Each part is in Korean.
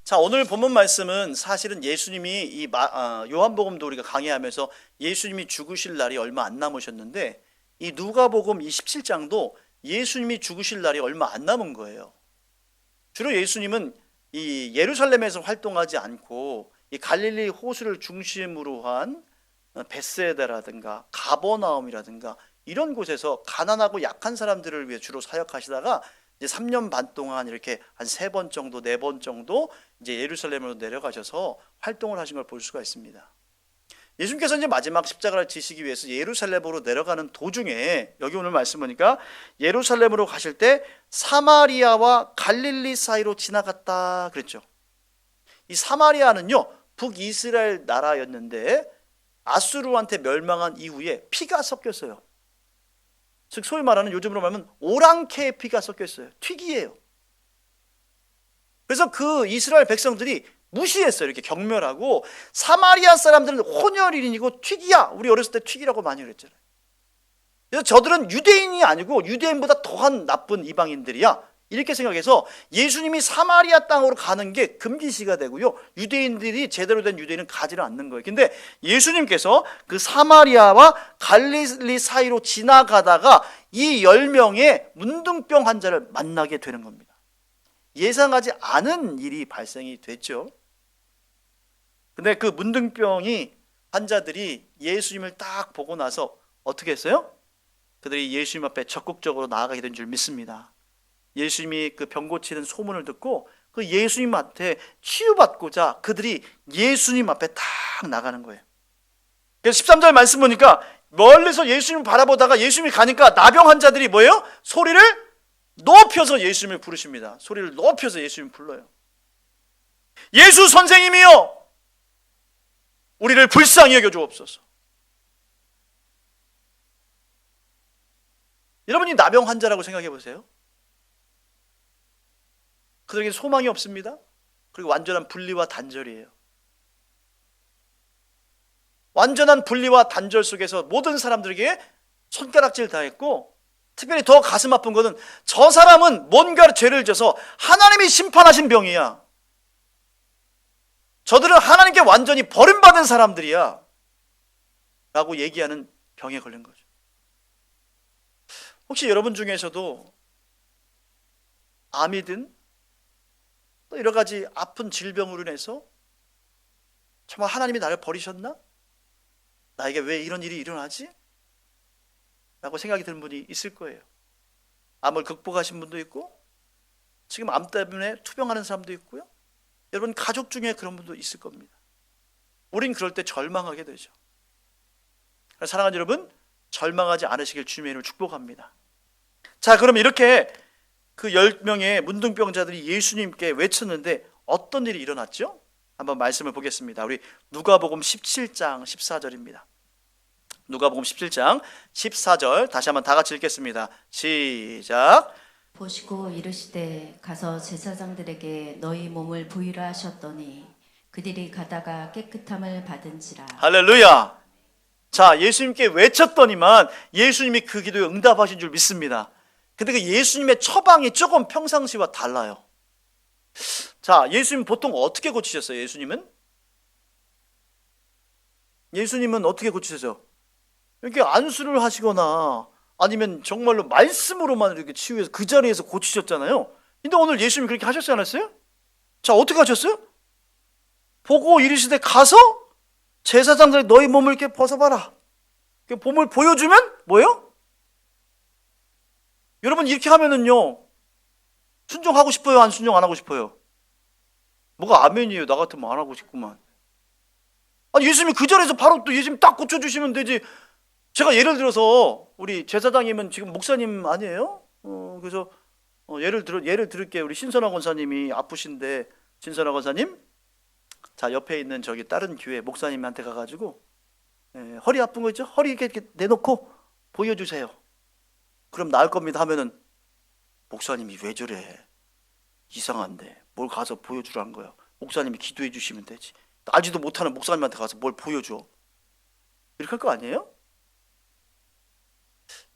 자, 오늘 본문 말씀은 사실은 예수님이 요한복음도 우리가 강의하면서 예수님이 죽으실 날이 얼마 안 남으셨는데, 이 누가복음 27장도 예수님이 죽으실 날이 얼마 안 남은 거예요. 주로 예수님은 이 예루살렘에서 활동하지 않고 이 갈릴리 호수를 중심으로 한 벳세다라든가 가버나움이라든가 이런 곳에서 가난하고 약한 사람들을 위해 주로 사역하시다가 이제 3년 반 동안 이렇게 한 3번 정도, 4번 정도 이제 예루살렘으로 내려가셔서 활동을 하신 걸 볼 수가 있습니다. 예수님께서 이제 마지막 십자가를 지시기 위해서 예루살렘으로 내려가는 도중에, 여기 오늘 말씀 보니까 예루살렘으로 가실 때 사마리아와 갈릴리 사이로 지나갔다 그랬죠. 이 사마리아는요, 북이스라엘 나라였는데 아수르한테 멸망한 이후에 피가 섞였어요. 즉 소위 말하는, 요즘으로 말하면 오랑캐의 피가 섞였어요. 튀기예요. 그래서 그 이스라엘 백성들이 무시했어요. 이렇게 경멸하고, 사마리아 사람들은 혼혈인이고 튀기야, 우리 어렸을 때 튀기라고 많이 그랬잖아요. 그래서 저들은 유대인이 아니고 유대인보다 더한 나쁜 이방인들이야, 이렇게 생각해서 예수님이 사마리아 땅으로 가는 게 금기시가 되고요, 유대인들이 제대로 된 유대인은 가지를 않는 거예요. 근데 예수님께서 그 사마리아와 갈릴리 사이로 지나가다가 이 10명의 문둥병 환자를 만나게 되는 겁니다. 예상하지 않은 일이 발생이 됐죠. 근데 그 문둥병이 환자들이 예수님을 딱 보고 나서 어떻게 했어요? 그들이 예수님 앞에 적극적으로 나아가게 된 줄 믿습니다. 예수님이 그 병 고치는 소문을 듣고 그 예수님 앞에 치유받고자 그들이 예수님 앞에 딱 나가는 거예요. 그래서 13절 말씀 보니까 멀리서 예수님을 바라보다가 예수님이 가니까 나병 환자들이 뭐예요? 소리를 높여서 예수님을 부르십니다. 소리를 높여서 예수님을 불러요. 예수 선생님이여, 우리를 불쌍히 여겨 주옵소서. 여러분이 나병 환자라고 생각해 보세요. 그들에게 소망이 없습니다. 그리고 완전한 분리와 단절이에요. 완전한 분리와 단절 속에서 모든 사람들에게 손가락질 당했고, 특별히 더 가슴 아픈 것은 저 사람은 뭔가 죄를 져서 하나님이 심판하신 병이야. 저들은 하나님께 완전히 버림받은 사람들이야 라고 얘기하는 병에 걸린 거죠. 혹시 여러분 중에서도 암이든 또 여러 가지 아픈 질병으로 인해서 정말 하나님이 나를 버리셨나? 나에게 왜 이런 일이 일어나지? 라고 생각이 드는 분이 있을 거예요. 암을 극복하신 분도 있고, 지금 암 때문에 투병하는 사람도 있고요, 여러분 가족 중에 그런 분도 있을 겁니다. 우린 그럴 때 절망하게 되죠. 사랑하는 여러분, 절망하지 않으시길 주님의 이름으로 축복합니다. 자, 그럼 이렇게 그 10명의 문둥병자들이 예수님께 외쳤는데 어떤 일이 일어났죠? 한번 말씀을 보겠습니다. 우리 누가복음 17장 14절입니다. 누가복음 17장 14절 다시 한번 다 같이 읽겠습니다. 시작. 보시고 이르시되 가서 제사장들에게 너희 몸을 부위라 하셨더니 그들이 가다가 깨끗함을 받은지라. 할렐루야. 자, 예수님께 외쳤더니만 예수님이 그 기도에 응답하신 줄 믿습니다. 근데 그 예수님의 처방이 조금 평상시와 달라요. 자, 예수님 보통 어떻게 고치셨어요? 예수님은 어떻게 고치셨어요? 이렇게 안수를 하시거나 아니면 정말로 말씀으로만 이렇게 치유해서 그 자리에서 고치셨잖아요. 근데 오늘 예수님이 그렇게 하셨지 않았어요? 자, 어떻게 하셨어요? 보고 이르시되 가서 제사장들이 너희 몸을 이렇게 벗어봐라. 몸을 보여주면 뭐예요? 여러분 이렇게 하면은요, 순종하고 싶어요? 안 순종 안 하고 싶어요? 뭐가 아멘이에요? 나 같으면 안 하고 싶구만. 아니, 예수님이 그 자리에서 바로 또 예수님 딱 고쳐주시면 되지. 제가 예를 들어서 우리 제사장이면 지금 목사님 아니에요? 그래서 예를 들을게요. 우리 신선화 권사님이 아프신데, 신선화 권사님, 자, 옆에 있는 저기 다른 교회 목사님한테 가가지고 허리 아픈 거 있죠? 허리 이렇게 내놓고 보여주세요. 그럼 나을 겁니다 하면은, 목사님이 왜 저래? 이상한데 뭘 가서 보여주라는 거야. 목사님이 기도해 주시면 되지. 알지도 못하는 목사님한테 가서 뭘 보여줘. 이렇게 할 거 아니에요?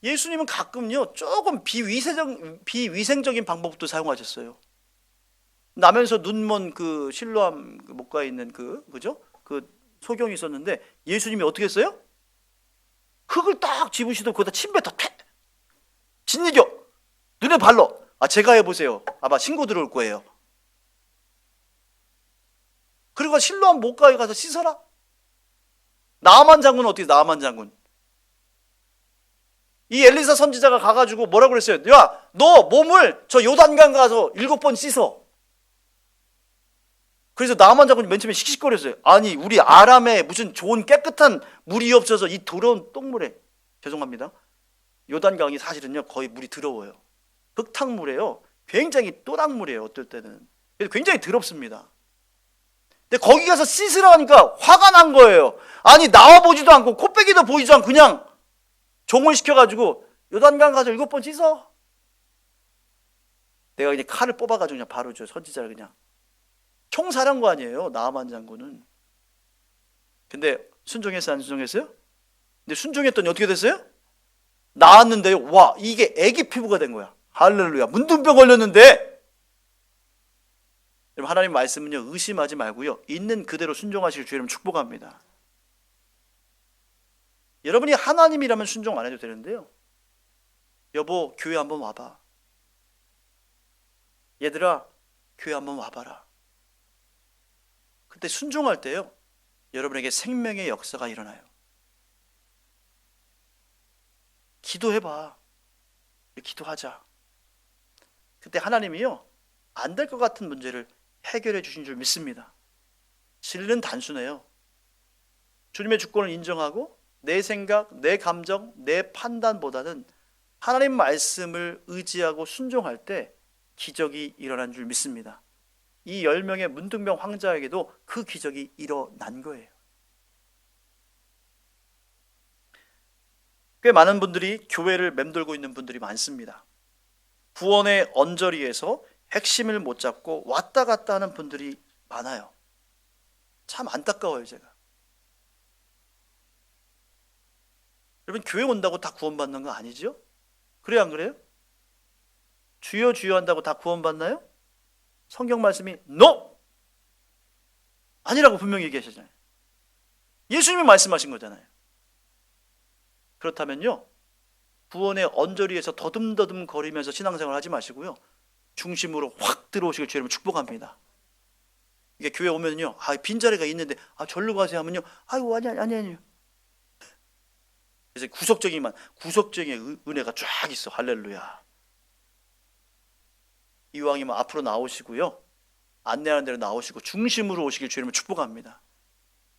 예수님은 가끔요 조금 비위생적인 방법도 사용하셨어요. 나면서 눈먼 그 실로암 목가에 있는 그죠? 그 소경이 있었는데 예수님이 어떻게 했어요? 흙을 딱 집으시더니 거기다 침 뱉어. 진이겨. 눈에 발로. 제가 해보세요. 아마 신고 들어올 거예요. 그리고 실로암 목가에 가서 씻어라. 나아만 장군은 어떻게 해요? 나아만 장군. 이 엘리사 선지자가 가가지고 뭐라고 그랬어요? 야, 너 몸을 저 요단강 가서 7번 씻어. 그래서 나아만 장군이 맨 처음에 씩씩거렸어요. 아니, 우리 아람에 무슨 좋은 깨끗한 물이 없어서 이 더러운 똥물에, 죄송합니다, 요단강이 사실은요 거의 물이 더러워요. 흙탕물이에요. 굉장히 또랑물이에요. 어떨 때는. 그래서 굉장히 더럽습니다. 근데 거기 가서 씻으라 하니까 화가 난 거예요. 아니, 나와보지도 않고 코빼기도 보이지도 않고 그냥 종을 시켜가지고 요단강 가서 7번 씻어. 내가 그냥 칼을 뽑아가지고 그냥 바로 저 선지자를 그냥 총사령관이에요, 나아만 장군은. 근데 순종했어요, 안 순종했어요? 근데 순종했더니 어떻게 됐어요? 나았는데요, 와, 이게 애기 피부가 된 거야. 할렐루야. 문둥병 걸렸는데. 여러분, 하나님 말씀은요 의심하지 말고요 있는 그대로 순종하실 주 이름 축복합니다. 여러분이 하나님이라면 순종 안 해도 되는데요, 여보 교회 한번 와봐, 얘들아 교회 한번 와봐라. 그때 순종할 때요 여러분에게 생명의 역사가 일어나요. 기도해봐. 기도하자. 그때 하나님이요 안 될 것 같은 문제를 해결해 주신 줄 믿습니다. 진리는 단순해요. 주님의 주권을 인정하고 내 생각, 내 감정, 내 판단보다는 하나님 말씀을 의지하고 순종할 때 기적이 일어난 줄 믿습니다. 이 10명의 문둥병 황자에게도 그 기적이 일어난 거예요. 꽤 많은 분들이 교회를 맴돌고 있는 분들이 많습니다. 구원의 언저리에서 핵심을 못 잡고 왔다 갔다 하는 분들이 많아요. 참 안타까워요, 제가. 여러분, 교회 온다고 다 구원받는 거 아니죠? 그래요, 안 그래요? 주여 주여 한다고 다 구원받나요? 성경 말씀이 NO! 아니라고 분명히 얘기하시잖아요. 예수님이 말씀하신 거잖아요. 그렇다면요 구원의 언저리에서 더듬더듬 거리면서 신앙생활 하지 마시고요 중심으로 확 들어오시길 주님을 축복합니다. 이게 교회 오면요 빈자리가 있는데 절로 가세요 하면요 아이고 아니. 그래서 구속적인 은혜가 쫙 있어. 할렐루야. 이왕이면 앞으로 나오시고요 안내하는 대로 나오시고 중심으로 오시길 주님을 축복합니다.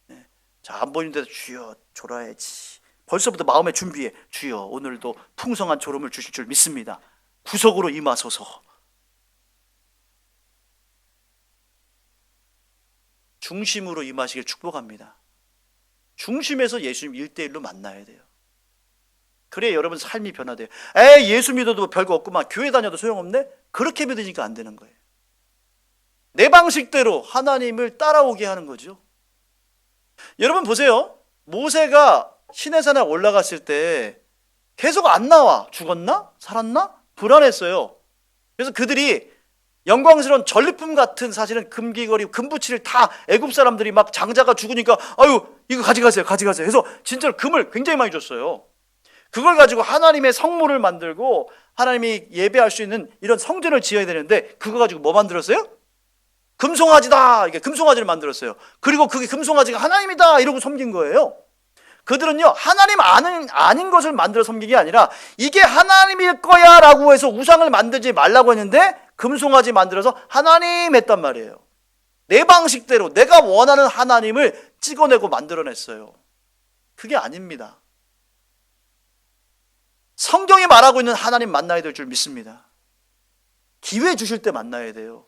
네. 자, 안 보이는데도 주여 졸아야지. 벌써부터 마음의 준비해. 주여 오늘도 풍성한 졸음을 주실 줄 믿습니다. 구속으로 임하소서. 중심으로 임하시길 축복합니다. 중심에서 예수님 1대1로 만나야 돼요. 그래야 여러분 삶이 변화돼요. 예수 믿어도 별거 없구만, 교회 다녀도 소용없네? 그렇게 믿으니까 안 되는 거예요. 내 방식대로 하나님을 따라오게 하는 거죠. 여러분 보세요. 모세가 시내산에 올라갔을 때 계속 안 나와. 죽었나? 살았나? 불안했어요. 그래서 그들이 영광스러운 전리품 같은 사실은 금귀걸이, 금부치를 다 애굽 사람들이 막 장자가 죽으니까 아유 이거 가져가세요. 해서 진짜로 금을 굉장히 많이 줬어요. 그걸 가지고 하나님의 성물을 만들고 하나님이 예배할 수 있는 이런 성전을 지어야 되는데 그거 가지고 뭐 만들었어요? 금송아지다. 이게 금송아지를 만들었어요. 그리고 그게 금송아지가 하나님이다 이러고 섬긴 거예요. 그들은요 하나님 아닌 것을 만들어 섬긴 게 아니라 이게 하나님일 거야 라고 해서 우상을 만들지 말라고 했는데 금송아지 만들어서 하나님 했단 말이에요. 내 방식대로 내가 원하는 하나님을 찍어내고 만들어냈어요. 그게 아닙니다. 성경이 말하고 있는 하나님 만나야 될 줄 믿습니다. 기회 주실 때 만나야 돼요.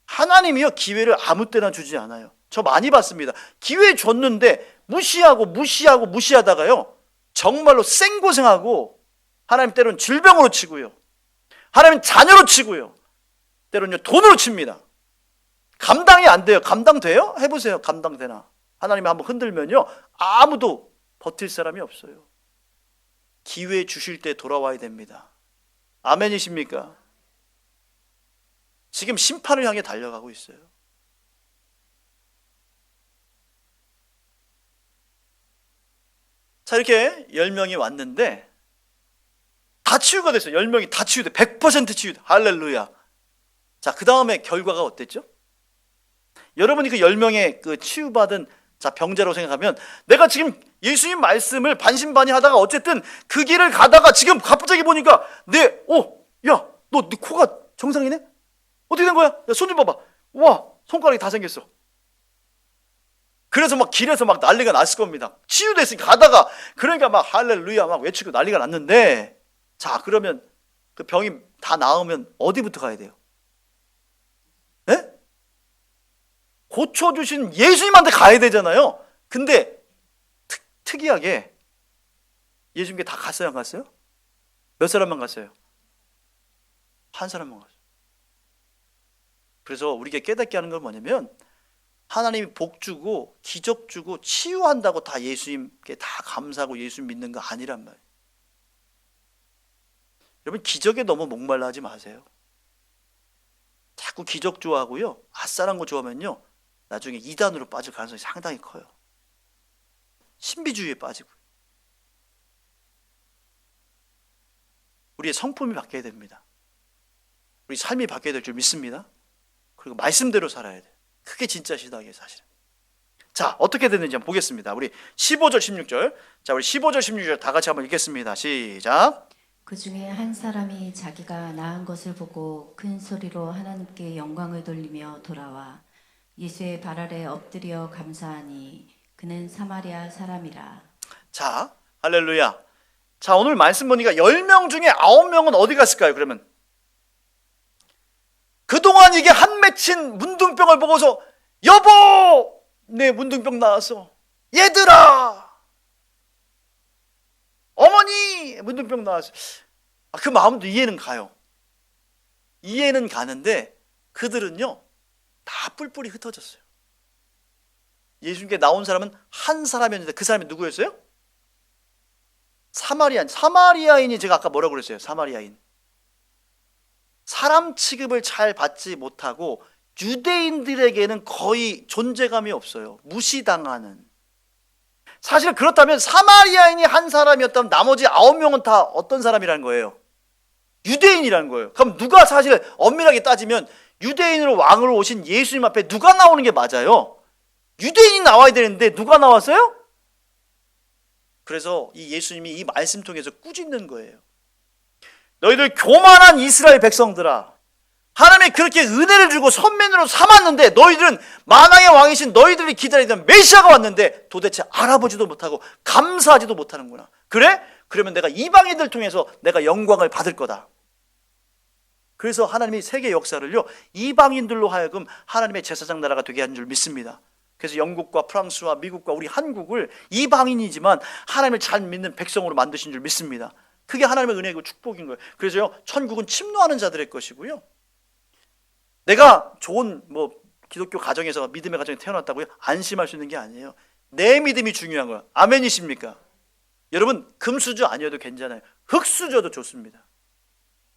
하나님이요 기회를 아무 때나 주지 않아요. 저 많이 봤습니다. 기회 줬는데 무시하다가요 정말로 생고생하고 하나님 때로는 질병으로 치고요 하나님 자녀로 치고요 때로는요 돈으로 칩니다. 감당이 안 돼요. 감당돼요? 해보세요. 감당되나? 하나님이 한번 흔들면요 아무도 버틸 사람이 없어요. 기회 주실 때 돌아와야 됩니다. 아멘이십니까? 지금 심판을 향해 달려가고 있어요. 자, 이렇게 10명이 왔는데 다 치유가 됐어요. 10명이 다 치유돼. 100% 치유돼. 할렐루야. 자, 그 다음에 결과가 어땠죠? 여러분이 그 10명의 그 치유받은 병자라고 생각하면, 내가 지금 예수님 말씀을 반신반의 하다가 어쨌든 그 길을 가다가 지금 갑자기 보니까 야, 너 코가 정상이네? 어떻게 된 거야? 야, 손 좀 봐봐. 와, 손가락이 다 생겼어. 그래서 막 길에서 막 난리가 났을 겁니다. 치유됐으니까 가다가, 그러니까 막 할렐루야 막 외치고 난리가 났는데, 자, 그러면 그 병이 다 나으면 어디부터 가야 돼요? 네? 고쳐주신 예수님한테 가야 되잖아요. 근데 특이하게 예수님께 다 갔어요, 안 갔어요? 몇 사람만 갔어요? 한 사람만 갔어요. 그래서 우리에게 깨닫게 하는 건 뭐냐면, 하나님이 복 주고 기적 주고 치유한다고 다 예수님께 다 감사하고 예수님 믿는 거 아니란 말이에요. 여러분, 기적에 너무 목말라 하지 마세요. 자꾸 기적 좋아하고요, 아싸란 거 좋아하면요, 나중에 이단으로 빠질 가능성이 상당히 커요. 신비주의에 빠지고. 우리의 성품이 바뀌어야 됩니다. 우리 삶이 바뀌어야 될 줄 믿습니다. 그리고 말씀대로 살아야 돼요. 그게 진짜 신앙이에요, 사실은. 자, 어떻게 됐는지 한번 보겠습니다. 우리 15절 16절. 자, 우리 15절 16절 다 같이 한번 읽겠습니다. 시작. 그 중에 한 사람이 자기가 나은 것을 보고 큰 소리로 하나님께 영광을 돌리며 돌아와 예수의 발 아래 엎드려 감사하니 그는 사마리아 사람이라. 자, 할렐루야. 자, 오늘 말씀 보니까 10명 중에 9명은 어디 갔을까요? 그러면 그동안 이게 한 맺힌 문둥병을 보고서, 여보, 내 문둥병 나왔어. 얘들아, 어머니, 문둥병 나왔어. 그 마음도 이해는 가요. 이해는 가는데 그들은요, 다 뿔뿔이 흩어졌어요. 예수님께 나온 사람은 한 사람이었는데 그 사람이 누구였어요? 사마리아인이 제가 아까 뭐라고 그랬어요? 사마리아인. 사람 취급을 잘 받지 못하고 유대인들에게는 거의 존재감이 없어요. 무시당하는. 사실 그렇다면 사마리아인이 한 사람이었다면 나머지 9명은 다 어떤 사람이라는 거예요? 유대인이라는 거예요. 그럼 누가, 사실 엄밀하게 따지면 유대인으로 왕으로 오신 예수님 앞에 누가 나오는 게 맞아요? 유대인이 나와야 되는데 누가 나왔어요? 그래서 이 예수님이 이 말씀 통해서 꾸짖는 거예요. 너희들 교만한 이스라엘 백성들아, 하나님이 그렇게 은혜를 주고 선민으로 삼았는데 너희들은 만왕의 왕이신 너희들이 기다리던 메시아가 왔는데 도대체 알아보지도 못하고 감사하지도 못하는구나. 그래? 그러면 내가 이방인들 통해서 내가 영광을 받을 거다. 그래서 하나님이 세계 역사를요, 이방인들로 하여금 하나님의 제사장 나라가 되게 한 줄 믿습니다. 그래서 영국과 프랑스와 미국과 우리 한국을 이방인이지만 하나님을 잘 믿는 백성으로 만드신 줄 믿습니다. 그게 하나님의 은혜이고 축복인 거예요. 그래서요, 천국은 침노하는 자들의 것이고요, 내가 좋은 기독교 가정에서 믿음의 가정에 태어났다고요? 안심할 수 있는 게 아니에요. 내 믿음이 중요한 거예요. 아멘이십니까? 여러분, 금수저 아니어도 괜찮아요. 흙수저도 좋습니다.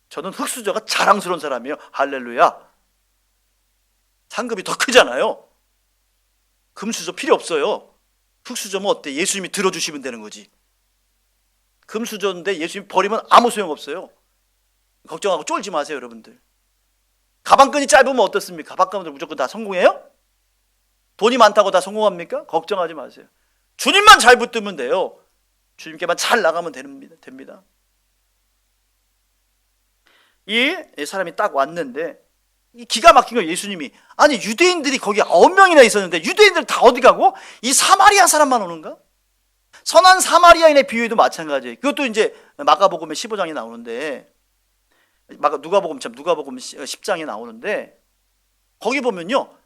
저는 흙수저가 자랑스러운 사람이에요. 할렐루야. 상급이 더 크잖아요. 금수저 필요 없어요. 흙수저면 어때? 예수님이 들어주시면 되는 거지. 금수저인데 예수님 버리면 아무 소용없어요. 걱정하고 쫄지 마세요, 여러분들. 가방끈이 짧으면 어떻습니까? 가방끈들 무조건 다 성공해요? 돈이 많다고 다 성공합니까? 걱정하지 마세요. 주님만 잘 붙들면 돼요. 주님께만 잘 나가면 됩니다. 이 사람이 딱 왔는데, 이 기가 막힌 거예요. 예수님이, 아니 유대인들이 거기 9명이나 있었는데 유대인들 다 어디 가고 이 사마리아 사람만 오는가? 선한 사마리아인의 비유도 마찬가지예요. 그것도 이제 마가복음 15장에 나오는데, 누가복음 10장에 나오는데, 거기 보면요,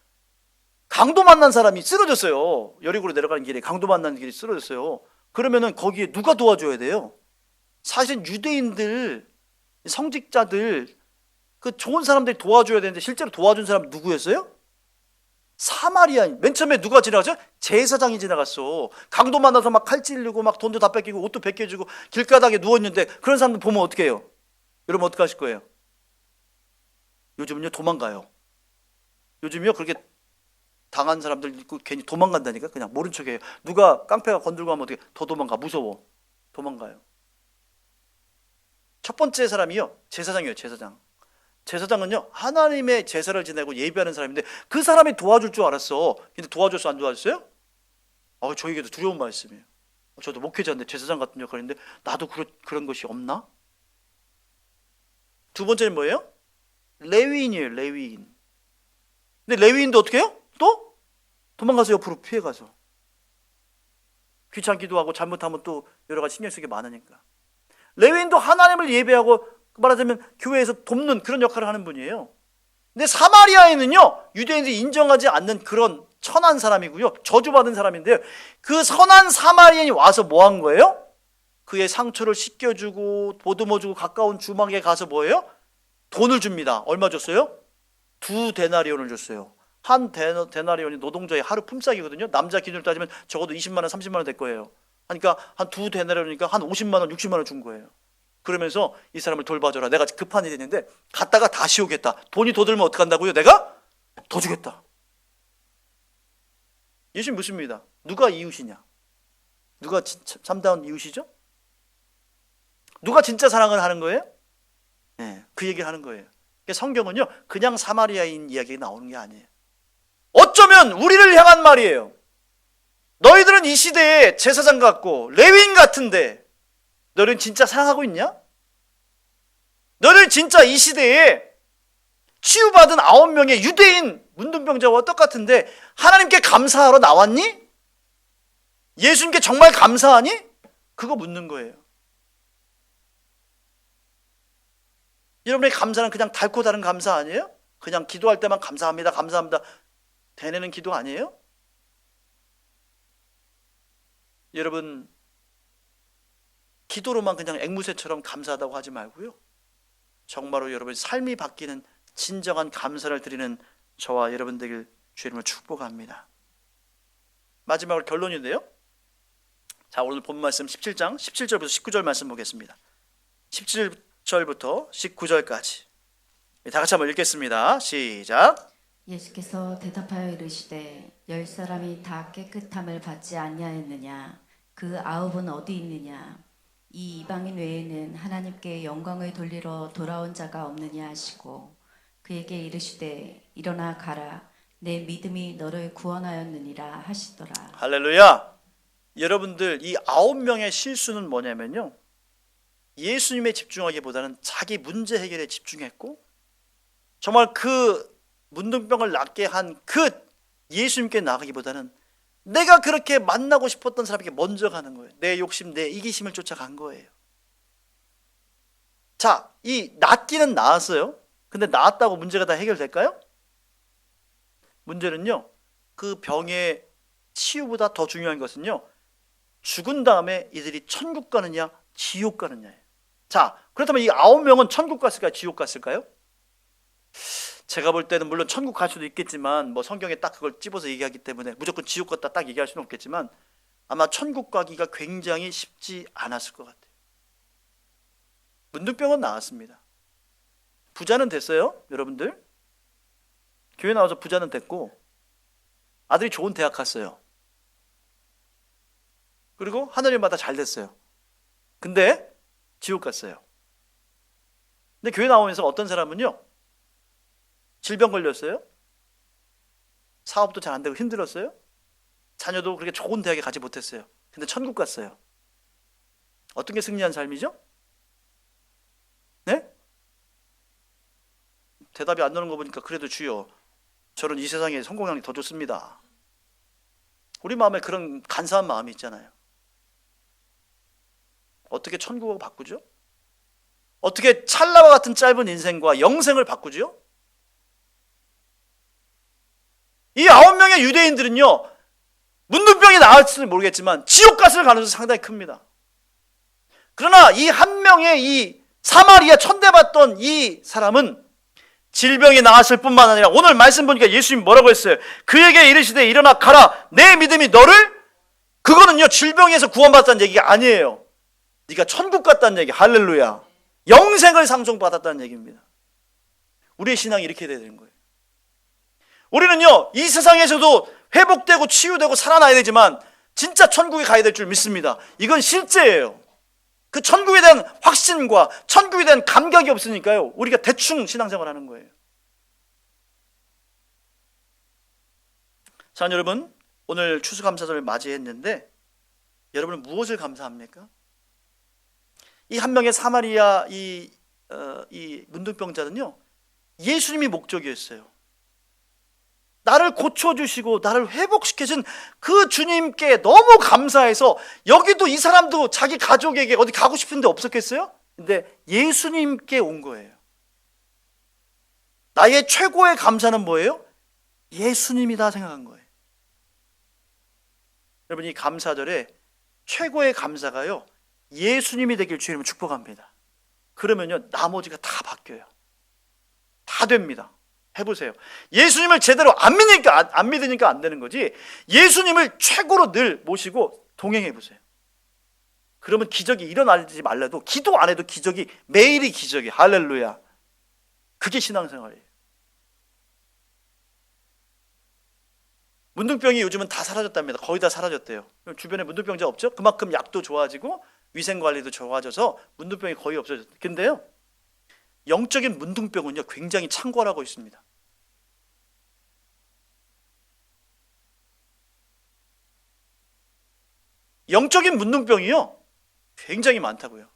강도 만난 사람이 쓰러졌어요. 여리고로 내려가는 길에 강도 만나는 길이 쓰러졌어요. 그러면은 거기에 누가 도와줘야 돼요? 사실은 유대인들, 성직자들, 그 좋은 사람들이 도와줘야 되는데 실제로 도와준 사람은 누구였어요? 사마리아인. 맨 처음에 누가 지나갔죠? 제사장이 지나갔어. 강도 만나서 막 칼 찔르고 막 돈도 다 뺏기고 옷도 벗겨주고 길가닥에 누워있는데 그런 사람들 보면 어떻게 해요? 여러분 어떻게 하실 거예요? 요즘은요 도망가요. 요즘요 그렇게 당한 사람들 있고 괜히 도망간다니까. 그냥 모른 척해요. 누가 깡패가 건들고 하면 어떻게 더 도망가. 무서워. 도망가요. 첫 번째 사람이요 제사장이에요. 제사장. 제사장은요 하나님의 제사를 지내고 예배하는 사람인데 그 사람이 도와줄 줄 알았어. 근데 도와줬어 안 도와줬어요? 저에게도 두려운 말씀이에요. 저도 목회자인데 제사장 같은 역할인데 나도 그런 것이 없나? 두 번째는 뭐예요? 레위인이에요. 레위인. 근데 레위인도 어떻게 해요? 또 도망가서 옆으로 피해가서 귀찮기도 하고 잘못하면 또 여러 가지 신경 쓰기 많으니까. 레위인도 하나님을 예배하고 말하자면 교회에서 돕는 그런 역할을 하는 분이에요. 근데 사마리아에는요 유대인들이 인정하지 않는 그런 천한 사람이고요 저주받은 사람인데요 그 선한 사마리아인이 와서 뭐 한 거예요? 그의 상처를 씻겨주고 보듬어주고 가까운 주막에 가서 뭐예요? 돈을 줍니다. 얼마 줬어요? 2데나리온을 줬어요. 한 데나리온이 노동자의 하루 품삯이거든요. 남자 기준으로 따지면 적어도 20만 원 30만 원 될 거예요. 그러니까 한 2데나리온이니까 한 50만 원 60만 원 준 거예요. 그러면서 이 사람을 돌봐줘라. 내가 급한 일이 있는데 갔다가 다시 오겠다. 돈이 더 들면 어떡한다고요? 내가 더 주겠다. 예수님 묻습니다. 누가 이웃이냐? 누가 진짜 참다운 이웃이죠? 누가 진짜 사랑을 하는 거예요? 네, 그 얘기를 하는 거예요. 성경은요 그냥 사마리아인 이야기가 나오는 게 아니에요. 어쩌면 우리를 향한 말이에요. 너희들은 이 시대에 제사장 같고 레위인 같은데 너희는 진짜 사랑하고 있냐? 너희는 진짜 이 시대에 치유받은 9명의 유대인 문둥병자와 똑같은데 하나님께 감사하러 나왔니? 예수님께 정말 감사하니? 그거 묻는 거예요. 여러분의 감사는 그냥 달고 다른 감사 아니에요? 그냥 기도할 때만 감사합니다 감사합니다 되뇌는 기도 아니에요? 여러분 기도로만 그냥 앵무새처럼 감사하다고 하지 말고요 정말로 여러분 삶이 바뀌는 진정한 감사를 드리는 저와 여러분 되길 주의 이름으로 축복합니다. 마지막으로 결론인데요 자 오늘 본 말씀 17장 17절부터 19절 말씀 보겠습니다. 17절부터 19절까지 다 같이 한번 읽겠습니다. 시작. 예수께서 대답하여 이르시되 10사람이 다 깨끗함을 받지 아니하였느냐? 그 9은 어디 있느냐? 이 이방인 외에는 하나님께 영광을 돌리러 돌아온 자가 없느냐 하시고 그에게 이르시되 일어나 가라 내 믿음이 너를 구원하였느니라 하시더라. 할렐루야. 여러분들 이 9명의 실수는 뭐냐면요 예수님에 집중하기보다는 자기 문제 해결에 집중했고 정말 그 문둥병을 낫게 한 그 예수님께 나가기보다는 내가 그렇게 만나고 싶었던 사람에게 먼저 가는 거예요. 내 욕심, 내 이기심을 쫓아간 거예요. 자, 이 낫기는 나았어요. 근데 나았다고 문제가 다 해결될까요? 문제는요 그 병의 치유보다 더 중요한 것은요 죽은 다음에 이들이 천국 가느냐 지옥 가느냐예요. 자, 그렇다면 이 9명은 천국 갔을까요? 지옥 갔을까요? 제가 볼 때는 물론 천국 갈 수도 있겠지만 뭐 성경에 딱 그걸 찝어서 얘기하기 때문에 무조건 지옥 갔다 딱 얘기할 수는 없겠지만 아마 천국 가기가 굉장히 쉽지 않았을 것 같아요. 문둥병은 나았습니다. 부자는 됐어요. 여러분들 교회 나와서 부자는 됐고 아들이 좋은 대학 갔어요. 그리고 하늘님마다 잘 됐어요. 근데 지옥 갔어요. 근데 교회 나오면서 어떤 사람은요 질병 걸렸어요. 사업도 잘 안 되고 힘들었어요. 자녀도 그렇게 좋은 대학에 가지 못했어요. 근데 천국 갔어요. 어떤 게 승리한 삶이죠? 네? 대답이 안 나오는 거 보니까 그래도 주여 저는 이 세상에 성공하는 게 더 좋습니다. 우리 마음에 그런 간사한 마음이 있잖아요. 어떻게 천국을 바꾸죠? 어떻게 찰나와 같은 짧은 인생과 영생을 바꾸죠? 이 9명의 유대인들은요 문둥병이 나을지는 모르겠지만 지옥 갔을 가능성이 상당히 큽니다. 그러나 이 한 명의 이 사마리아 천대받던 이 사람은 질병이 나았을 뿐만 아니라 오늘 말씀 보니까 예수님이 뭐라고 했어요? 그에게 이르시되 일어나 가라 내 믿음이 너를 그거는요 질병에서 구원받았다는 얘기가 아니에요. 네가 천국 갔다는 얘기. 할렐루야. 영생을 상속받았다는 얘기입니다. 우리의 신앙이 이렇게 돼야 되는 거예요. 우리는요, 이 세상에서도 회복되고 치유되고 살아나야 되지만 진짜 천국에 가야 될 줄 믿습니다. 이건 실제예요. 그 천국에 대한 확신과 천국에 대한 감각이 없으니까요, 우리가 대충 신앙생활 하는 거예요. 자, 여러분, 오늘 추수감사절을 맞이했는데 여러분은 무엇을 감사합니까? 이 한 명의 사마리아 이 문둥병자는요, 예수님이 목적이었어요. 나를 고쳐주시고 나를 회복시켜준 그 주님께 너무 감사해서, 여기도 이 사람도 자기 가족에게 어디 가고 싶은데 없었겠어요? 근데 예수님께 온 거예요. 나의 최고의 감사는 뭐예요? 예수님이다 생각한 거예요. 여러분, 이 감사절에 최고의 감사가요, 예수님이 되길 주님은 축복합니다. 그러면요, 나머지가 다 바뀌어요. 다 됩니다. 해보세요. 예수님을 제대로 안 믿으니까 안 되는 거지, 예수님을 최고로 늘 모시고 동행해보세요. 그러면 기적이 일어나지 말라도, 기도 안 해도 기적이, 매일이 기적이, 할렐루야. 그게 신앙생활이에요. 문둥병이 요즘은 다 사라졌답니다. 거의 다 사라졌대요. 주변에 문둥병자 없죠? 그만큼 약도 좋아지고 위생관리도 좋아져서 문둥병이 거의 없어졌대요. 근데요, 영적인 문둥병은요, 굉장히 창궐하고 있습니다. 영적인 문둥병이요, 굉장히 많다고요.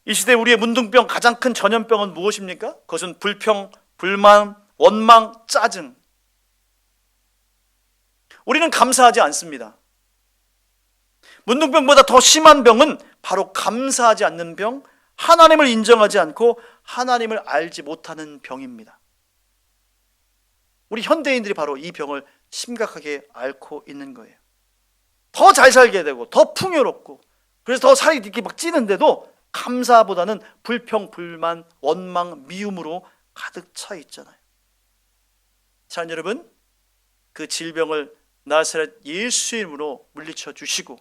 이 시대 우리의 문둥병, 가장 큰 전염병은 무엇입니까? 그것은 불평, 불만, 원망, 짜증. 우리는 감사하지 않습니다. 문둥병보다 더 심한 병은 바로 감사하지 않는 병, 하나님을 인정하지 않고 하나님을 알지 못하는 병입니다. 우리 현대인들이 바로 이 병을 심각하게 앓고 있는 거예요. 더 잘 살게 되고 더 풍요롭고, 그래서 더 살이 이렇게 막 찌는데도 감사보다는 불평, 불만, 원망, 미움으로 가득 차 있잖아요. 자, 여러분, 그 질병을 나사렛 예수의 이름으로 물리쳐 주시고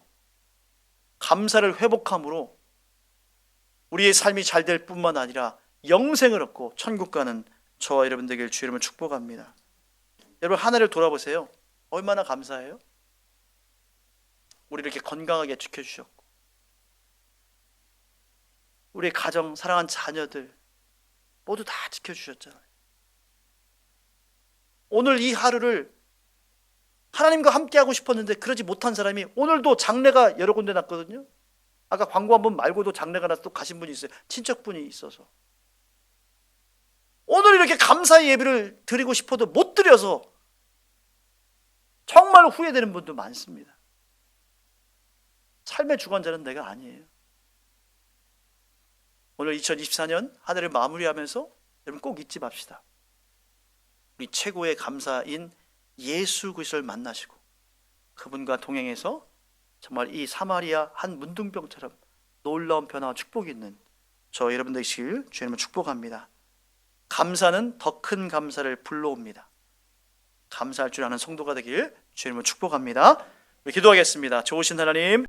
감사를 회복함으로 우리의 삶이 잘 될 뿐만 아니라 영생을 얻고 천국 가는 저와 여러분 되길 주의 이름으로 축복합니다. 여러분, 한 해를 돌아보세요. 얼마나 감사해요? 우리를 이렇게 건강하게 지켜주셨고, 우리의 가정, 사랑한 자녀들 모두 다 지켜주셨잖아요. 오늘 이 하루를 하나님과 함께 하고 싶었는데 그러지 못한 사람이, 오늘도 장례가 여러 군데 났거든요. 아까 광고 한 번 말고도 장례가 나서 또 가신 분이 있어요. 친척분이 있어서. 오늘 이렇게 감사의 예배를 드리고 싶어도 못 드려서 정말 후회되는 분도 많습니다. 삶의 주관자는 내가 아니에요. 오늘 2024년 한 해를 마무리하면서 여러분 꼭 잊지 맙시다. 우리 최고의 감사인 예수 그리스도를 만나시고 그분과 동행해서 정말 이 사마리아 한 문둥병처럼 놀라운 변화와 축복이 있는 저 여러분 되시길 주님을 축복합니다. 감사는 더 큰 감사를 불러옵니다. 감사할 줄 아는 성도가 되길 주님을 축복합니다. 우리 기도하겠습니다. 좋으신 하나님,